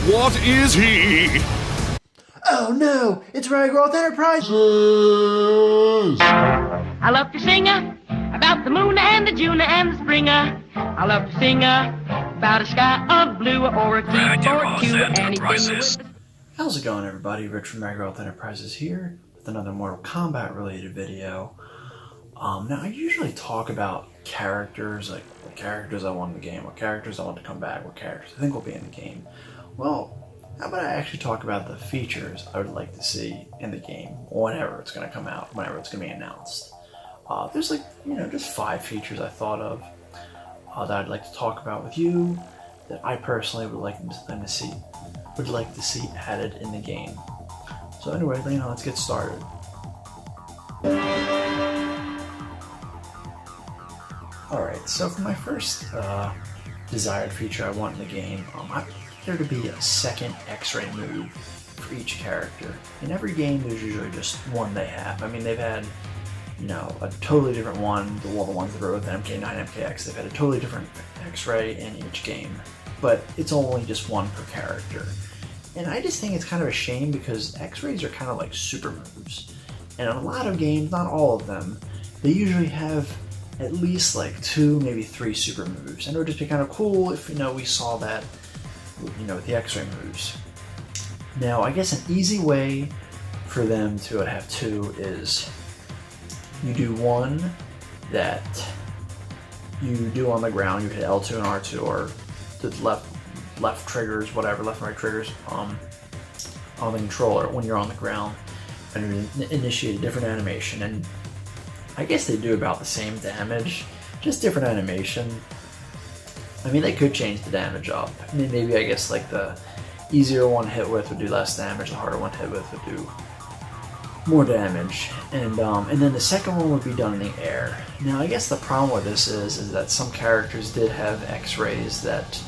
What is he? Oh no, it's Ragiroth Enterprises! I love to sing about the moon and the June and the spring. I love to sing about a sky of blue or a key or a Q, anything with the... How's it going, everybody? Rich from Ragiroth Enterprises here with another Mortal Kombat related video. Now I usually talk about characters, like what characters I want in the game, what characters I want to come back, what characters I think will be in the game. Well, how about I actually talk about the features I would like to see in the game whenever it's going to come out, whenever it's going to be announced. There's like, just 5 features I thought of that I'd like to talk about with you that I personally would like to see added in the game. So anyway, let's get started. Alright, so for my first desired feature I want in the game, I want there to be a second X-ray move for each character. In every game there's usually just one they have. I mean, they've had, a totally different one, all the ones that are with MK9, MKX, they've had a totally different X-ray in each game. But it's only just one per character. And I just think it's kind of a shame because X-rays are kind of like super moves. And in a lot of games, not all of them, they usually have at least like 2, maybe 3 super moves. And it would just be kind of cool if, we saw that, with the X-ray moves. Now, I guess an easy way for them to have 2 is you do one that you do on the ground, you hit L2 and R2, or the left triggers, whatever, left and right triggers on the controller when you're on the ground, and you initiate a different animation. And I guess they do about the same damage, just different animation. I mean, they could change the damage up. I mean, maybe I guess like the easier one hit with would do less damage, the harder one hit with would do more damage, and then the second one would be done in the air. Now, I guess the problem with this is that some characters did have X-rays that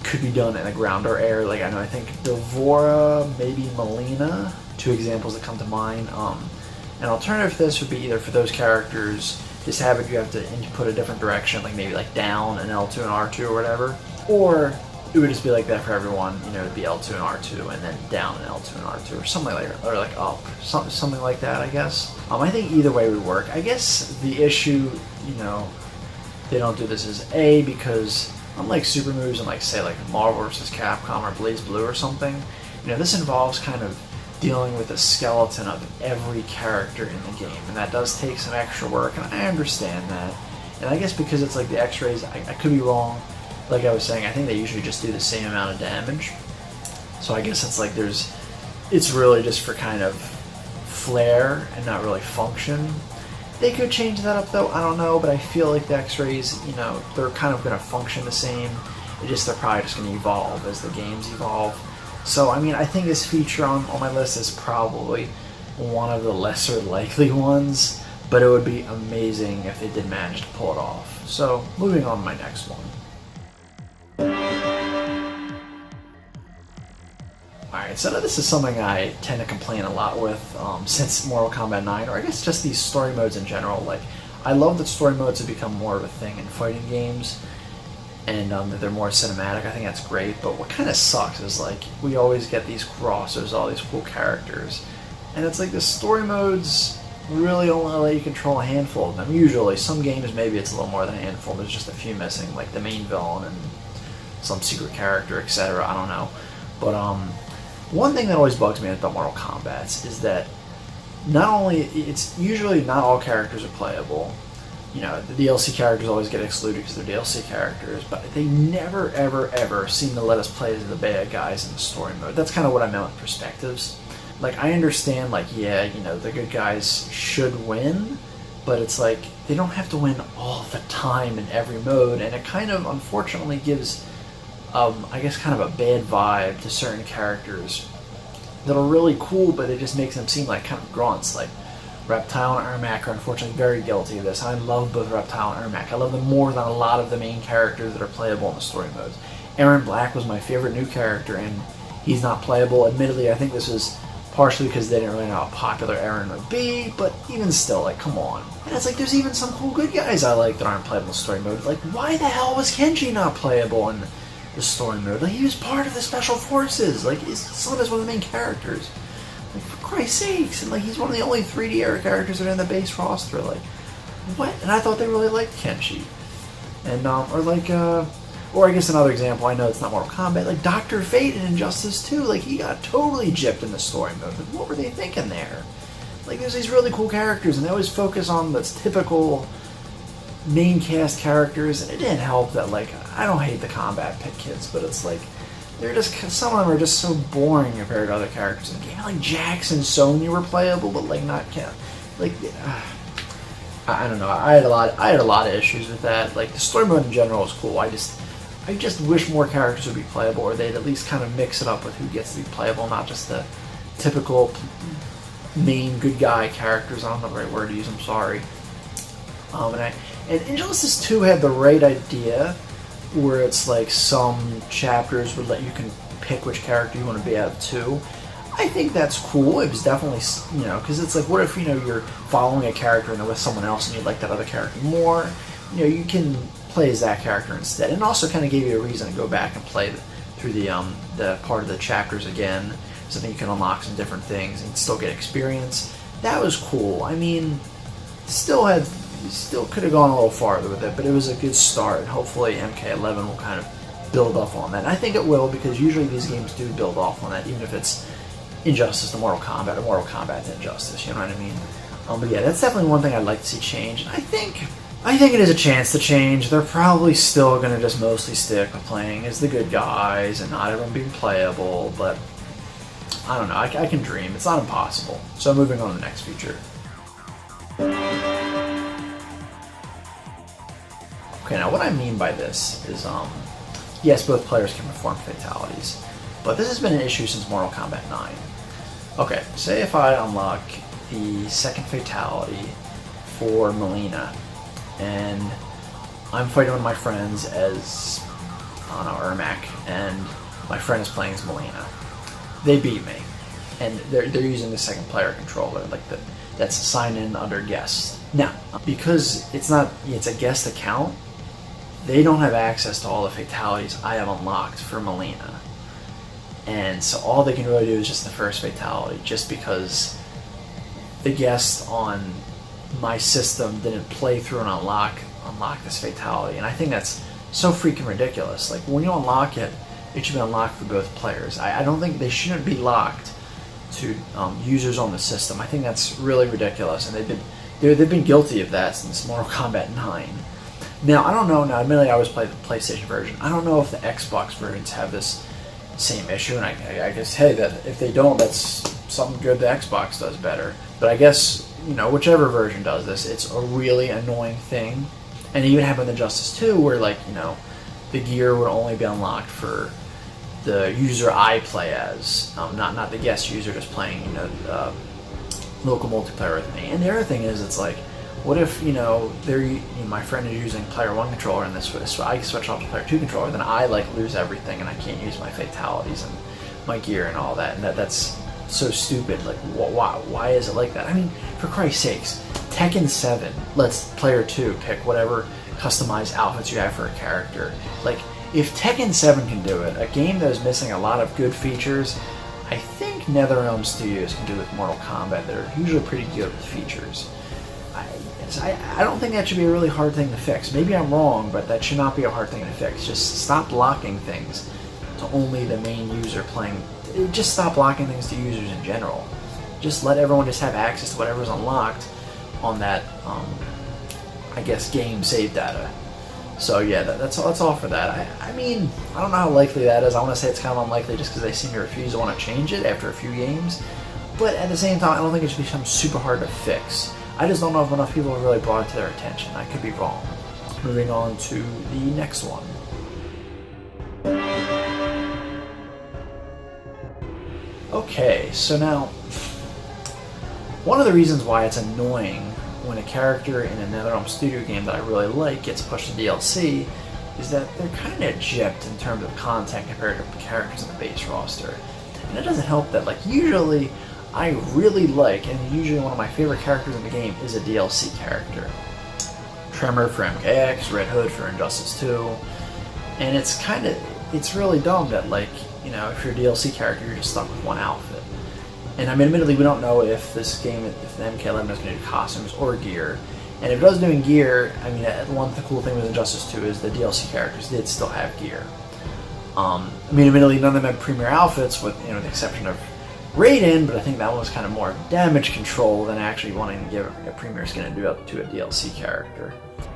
could be done in the ground or air. Like I think Devora, maybe Melina, 2 examples that come to mind. An alternative to this would be either for those characters, just have it, you have to input a different direction, like maybe like down and L2 and R2 or whatever, or it would just be like that for everyone, it'd be L2 and R2 and then down and L2 and R2 or something like that, or like up, something like that, I guess. I think either way would work. I guess the issue, they don't do this is A, because unlike super moves in like say like Marvel vs. Capcom or Blaze Blue or something, this involves kind of dealing with the skeleton of every character in the game, and that does take some extra work, and I understand that. And I guess because it's like the X-rays, I could be wrong. Like I was saying, I think they usually just do the same amount of damage. So I guess it's like it's really just for kind of flair and not really function. They could change that up though, I don't know, but I feel like the X-rays, they're kind of going to function the same. They're probably just going to evolve as the games evolve. So, I mean, I think this feature on my list is probably one of the lesser likely ones, but it would be amazing if they did manage to pull it off. So, moving on to my next one. Alright, so this is something I tend to complain a lot with since Mortal Kombat 9, or I guess just these story modes in general. Like, I love that story modes have become more of a thing in fighting games, and that they're more cinematic. I think that's great, but what kind of sucks is like we always get these crossers, all these cool characters, and it's like the story modes really only let you control a handful of them. Usually, some games maybe it's a little more than a handful, there's just a few missing, like the main villain and some secret character, etc. I don't know. But one thing that always bugs me about Mortal Kombat is that not only, it's usually not all characters are playable. The DLC characters always get excluded because they're DLC characters, but they never, ever, ever seem to let us play as the bad guys in the story mode. That's kind of what I meant with perspectives. Like, I understand, like, yeah, the good guys should win, but it's like, they don't have to win all the time in every mode, and it kind of, unfortunately, gives, I guess, kind of a bad vibe to certain characters that are really cool, but it just makes them seem like kind of grunts, like Reptile and Ermac are unfortunately very guilty of this. I love both Reptile and Ermac. I love them more than a lot of the main characters that are playable in the story modes. Aaron Black was my favorite new character, and he's not playable. Admittedly, I think this was partially because they didn't really know how popular Aaron would be, but even still, like, come on. And it's like, there's even some cool good guys I like that aren't playable in story mode. Like, why the hell was Kenji not playable in the story mode. Like, he was part of the Special Forces. Like, he's one of the main characters. Like, for Christ's sakes. And, like, he's one of the only 3D era characters that are in the base roster. Like, what? And I thought they really liked Kenshi. And, or I guess another example, I know it's not Mortal Kombat, like Dr. Fate in Injustice 2, like, he got totally gypped in the story mode. Like, what were they thinking there? Like, there's these really cool characters, and they always focus on the typical main cast characters, and it didn't help that, like, I don't hate the combat pit kids, but it's like, they're just, some of them are just so boring compared to other characters in the game. Like, Jax and Sonya were playable, but, like, not count. Like, I don't know, I had a lot of issues with that. Like, the story mode in general is cool, I just wish more characters would be playable, or they'd at least kind of mix it up with who gets to be playable, not just the typical main good guy characters. I don't know the right word to use, I'm sorry. And Injustice 2 had the right idea, where it's like some chapters would let you can pick which character you want to be out of two. I think that's cool. It was definitely, you know, because it's like, what if, you know, you're following a character and they're with someone else and you like that other character more? You know, you can play as that character instead. And also kind of gave you a reason to go back and play through the part of the chapters again, so then you can unlock some different things and still get experience. That was cool. I mean, still could have gone a little farther with it, but it was a good start. Hopefully MK11 will kind of build off on that. And I think it will, because usually these games do build off on that, even if it's Injustice to Mortal Kombat or Mortal Kombat to Injustice, you know what I mean? But yeah, that's definitely one thing I'd like to see change. And I think it is a chance to change. They're probably still going to just mostly stick with playing as the good guys and not everyone being playable, but I don't know, I can dream. It's not impossible. So moving on to the next feature. Okay, now what I mean by this is, yes, both players can perform fatalities, but this has been an issue since Mortal Kombat 9. Okay, say if I unlock the second fatality for Melina, and I'm fighting with my friends as, I don't know, Ermac, and my friend is playing as Melina. They beat me, and they're using the second player controller, like that's signed in under guest. Now, because it's a guest account, they don't have access to all the fatalities I have unlocked for Melina. And so all they can really do is just the first fatality, just because the guest on my system didn't play through and unlock this fatality. And I think that's so freaking ridiculous. Like, when you unlock it, it should be unlocked for both players. I don't think they shouldn't be locked to users on the system. I think that's really ridiculous, and they've been guilty of that since Mortal Kombat 9. Now, I don't know, admittedly I always play the PlayStation version. I don't know if the Xbox versions have this same issue, and I guess, hey, that if they don't, that's something good the Xbox does better. But I guess, you know, whichever version does this, it's a really annoying thing. And it even happened in Injustice 2, where, like, you know, the gear would only be unlocked for the user I play as, not the guest user just playing, you know, local multiplayer with me. And the other thing is, it's like, what if, you know, my friend is using player 1 controller and so I switch off to player 2 controller, then I, like, lose everything and I can't use my fatalities and my gear and all that, and that's so stupid. Like, why is it like that? I mean, for Christ's sakes, Tekken 7 lets player 2 pick whatever customized outfits you have for a character. Like, if Tekken 7 can do it, a game that is missing a lot of good features, I think NetherRealm Studios can do with Mortal Kombat. They're usually pretty good with features. I don't think that should be a really hard thing to fix. Maybe I'm wrong, but that should not be a hard thing to fix. Just stop blocking things to only the main user playing. Just stop blocking things to users in general. Just let everyone just have access to whatever's unlocked on that, I guess, game save data. So yeah, that's all for that. I mean, I don't know how likely that is. I want to say it's kind of unlikely just because they seem to refuse to want to change it after a few games. But at the same time, I don't think it should become super hard to fix. I just don't know if enough people have really brought it to their attention. I could be wrong. Moving on to the next one. Okay, so now, one of the reasons why it's annoying when a character in a NetherRealm Studio game that I really like gets pushed to DLC is that they're kind of gypped in terms of content compared to characters in the base roster. And it doesn't help that, like, usually I really like, and usually one of my favorite characters in the game is a DLC character. Tremor for MKX, Red Hood for Injustice 2, and it's kind of, it's really dumb that, like, you know, if you're a DLC character, you're just stuck with one outfit. And I mean, admittedly, we don't know if this game, if the MK11 is going to do costumes or gear. And if it does doing gear, I mean, one cool thing with Injustice 2 is the DLC characters did still have gear. I mean, admittedly, none of them had premier outfits, with, you know, the exception of Raiden, but I think that one was kind of more damage control than actually wanting to give a premier skin to a DLC character.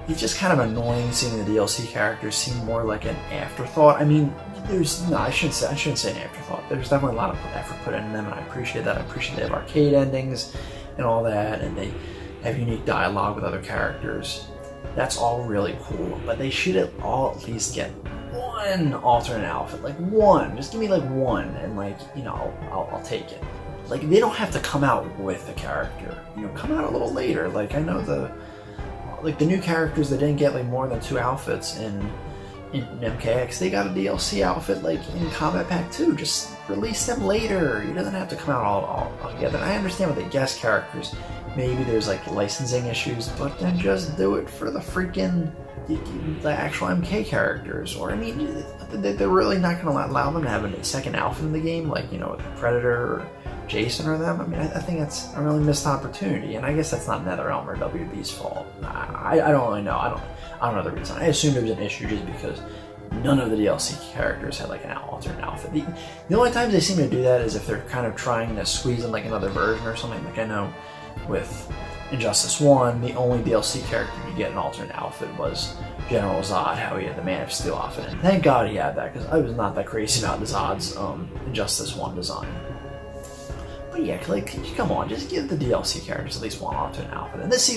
It's just kind of annoying seeing the DLC characters seem more like an afterthought. I mean, I shouldn't say an afterthought. There's definitely a lot of effort put into them, and I appreciate that. I appreciate they have arcade endings and all that, and they have unique dialogue with other characters. That's all really cool, but they should at least get one alternate outfit, like one. Just give me like one, and, like, you know, I'll take it. Like, they don't have to come out with the character. You know, come out a little later. Like, I know the new characters that didn't get like more than 2 outfits in MKX, they got a DLC outfit like in Combat Pack 2. Just release them later. It doesn't have to come out all together. And I understand with the guest characters, maybe there's like licensing issues, but then just do it for the freaking the actual MK characters. Or, I mean, they're really not going to allow them to have a second outfit in the game, like, you know, Predator or Jason or them. I mean, I think that's a really missed opportunity, and I guess that's not NetherRealm or WB's fault. I don't really know. I don't know the reason. I assumed it was an issue just because none of the DLC characters had like an alternate outfit. The only times they seem to do that is if they're kind of trying to squeeze in like another version or something. Like, I know with Injustice 1, the only DLC character to get an alternate outfit was General Zod, how he had the Man of Steel outfit. And thank God he had that, because I was not that crazy about Zod's Injustice 1 design. But yeah, like, come on, just give the DLC characters at least one alternate outfit. And this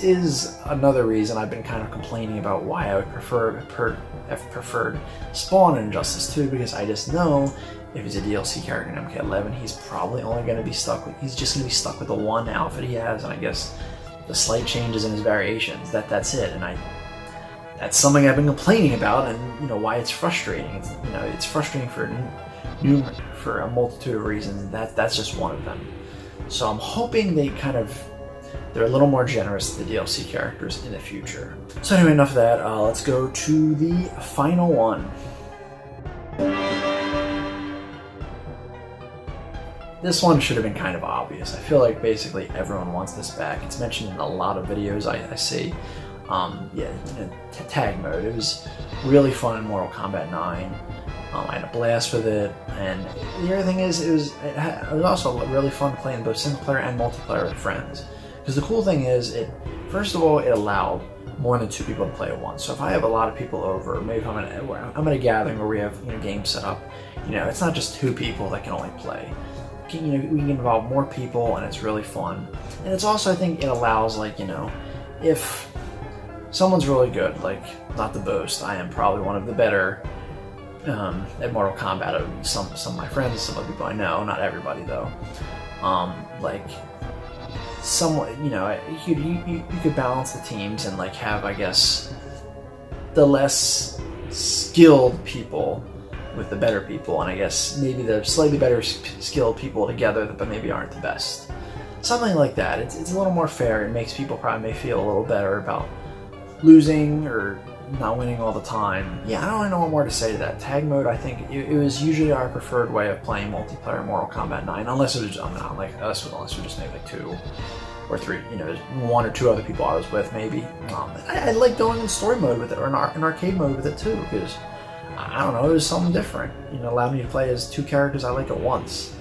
is another reason I've been kind of complaining about why I would have preferred Spawn in Injustice 2, because I just know if he's a DLC character in MK11, he's probably only going to be stuck with, he's just going to be stuck with the one outfit he has, and I guess the slight changes in his variations. That's it. And that's something I've been complaining about, and, you know, why it's frustrating. It's, you know, it's frustrating for a multitude of reasons. That's just one of them. So I'm hoping they're a little more generous to the DLC characters in the future. So anyway, enough of that. Let's go to the final one. This one should have been kind of obvious. I feel like basically everyone wants this back. It's mentioned in a lot of videos I see. Tag mode. It was really fun in Mortal Kombat 9. I had a blast with it, and the other thing is, it was also really fun playing both single player and multiplayer with friends. Because the cool thing is, first of all, it allowed more than 2 people to play at once. So if I have a lot of people over, maybe if I'm at a gathering where we have, you know, games set up, you know, it's not just 2 people that can only play. You know, we can involve more people, and it's really fun. And it's also, I think, it allows, like, you know, if someone's really good, like, not to boast, I am probably one of the better at Mortal Kombat. Some of my friends, some of the people I know, not everybody though. Like, somewhat, you know, you could balance the teams and, like, have, I guess, the less skilled people with the better people, and I guess maybe the slightly better skilled people together, but maybe aren't the best. Something like that. It's a little more fair. It makes people probably may feel a little better about losing or not winning all the time. Yeah, I don't really know what more to say to that. Tag mode, I think it was usually our preferred way of playing multiplayer Mortal Kombat 9, unless it was, unless we just made like 2 or 3, you know, 1 or 2 other people I was with, maybe. I like going in story mode with it, or in arcade mode with it too, because I don't know, it was something different. You know, allowed me to play as 2 characters I like at once.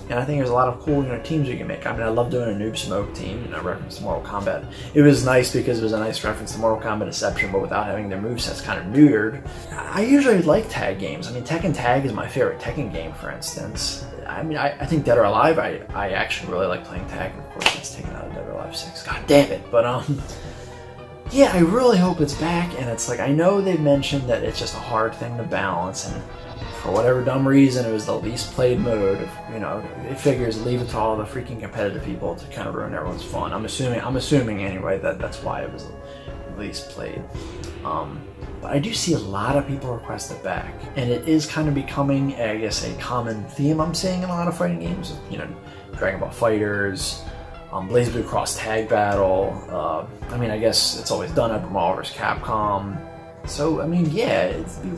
And I think there's a lot of cool, you know, teams you can make. I mean, I love doing a Noob Smoke team, you know, reference to Mortal Kombat. It was nice because it was a nice reference to Mortal Kombat Deception, but without having their movesets kind of neutered. I usually like tag games. I mean, Tekken Tag is my favorite Tekken game, for instance. I mean, I think Dead or Alive, I actually really like playing tag, and of course it's taken out of Dead or Alive 6. God damn it. But, yeah, I really hope it's back, and it's like, I know they've mentioned that it's just a hard thing to balance, and for whatever dumb reason, it was the least played mode. You know, it figures leave it to all the freaking competitive people to kind of ruin everyone's fun. I'm assuming anyway that that's why it was least played. But I do see a lot of people request it back, and it is kind of becoming, I guess, a common theme I'm seeing in a lot of fighting games. You know, Dragon Ball Fighters, BlazBlue Cross Tag Battle. I mean, I guess it's always done at Marvel vs. Capcom. So I mean, yeah, it'd be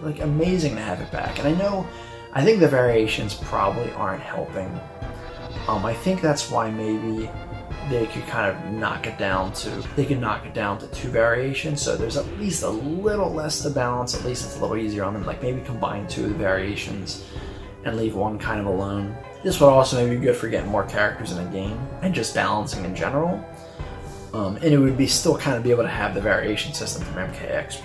like amazing to have it back. And I think the variations probably aren't helping. I think that's why maybe they could kind of knock it down to 2 variations, so there's at least a little less to balance, at least it's a little easier on them, like maybe combine 2 of the variations and leave 1 kind of alone. This would also maybe be good for getting more characters in the game, and just balancing in general. And it would be still kind of be able to have the variation system from MKX,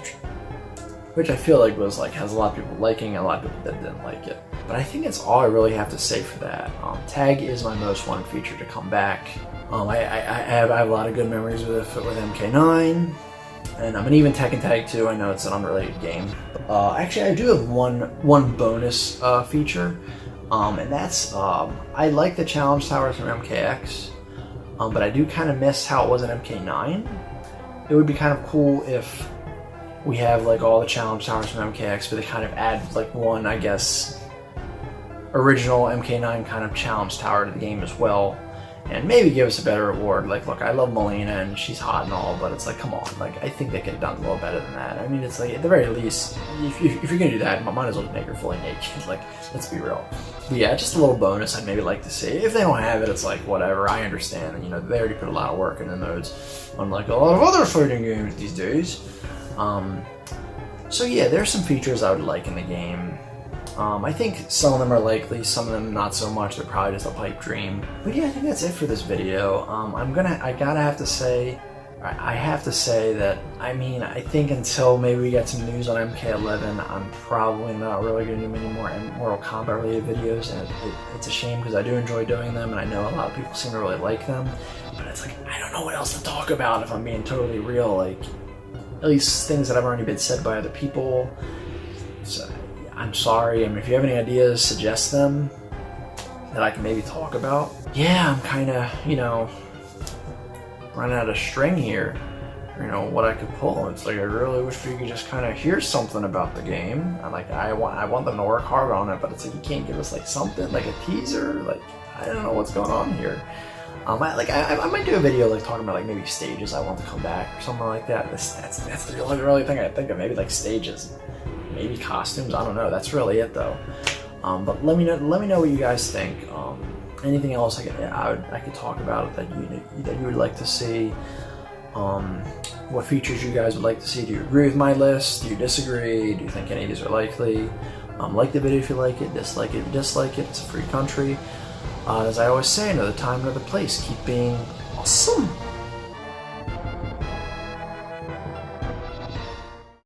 which I feel like has a lot of people liking, and a lot of people that didn't like it. But I think that's all I really have to say for that. Tag is my most wanted feature to come back. I have a lot of good memories with MK9, and I'm even Tekken Tag 2. I know it's an unrelated game. Actually, I do have one bonus feature, and that's I like the challenge towers from MKX, but I do kind of miss how it was in MK9. It would be kind of cool if we have like all the challenge towers from MKX, but they kind of add like one, I guess, original MK9 kind of challenge tower to the game as well. And maybe give us a better reward. Like, look, I love Melina and she's hot and all, but it's like, come on. Like, I think they could have done a little better than that. I mean, it's like, at the very least, if you're gonna do that, might as well make her fully naked. Like, let's be real. But yeah, just a little bonus I'd maybe like to see. If they don't have it, it's like, whatever, I understand. And, you know, they already put a lot of work into those, unlike a lot of other fighting games these days. So yeah, there's some features I would like in the game. I think some of them are likely, some of them not so much. They're probably just a pipe dream. But yeah, I think that's it for this video. I have to say that, I mean, I think until maybe we get some news on MK11, I'm probably not really going to do many more Mortal Kombat related videos, and it's a shame because I do enjoy doing them, and I know a lot of people seem to really like them, but it's like, I don't know what else to talk about if I'm being totally real. Like, at least things that have already been said by other people. So, I'm sorry. I mean, if you have any ideas, suggest them that I can maybe talk about. Yeah, I'm kind of, you know, running out of string here. You know, what I could pull. It's like, I really wish we could just kind of hear something about the game. I want them to work hard on it, but it's like, you can't give us like something, like a teaser. Like, I don't know what's going on here. I might do a video like talking about like maybe stages I want to come back or something like that. That's the only really thing I think of. Maybe like stages. Maybe costumes, I don't know. That's really it though. But let me know what you guys think. Anything else I could talk about that you would like to see. What features you guys would like to see. Do you agree with my list? Do you disagree? Do you think any of these are likely? Like the video if you like it, dislike it if you dislike it. It's a free country. As I always say, another time, another place. Keep being awesome.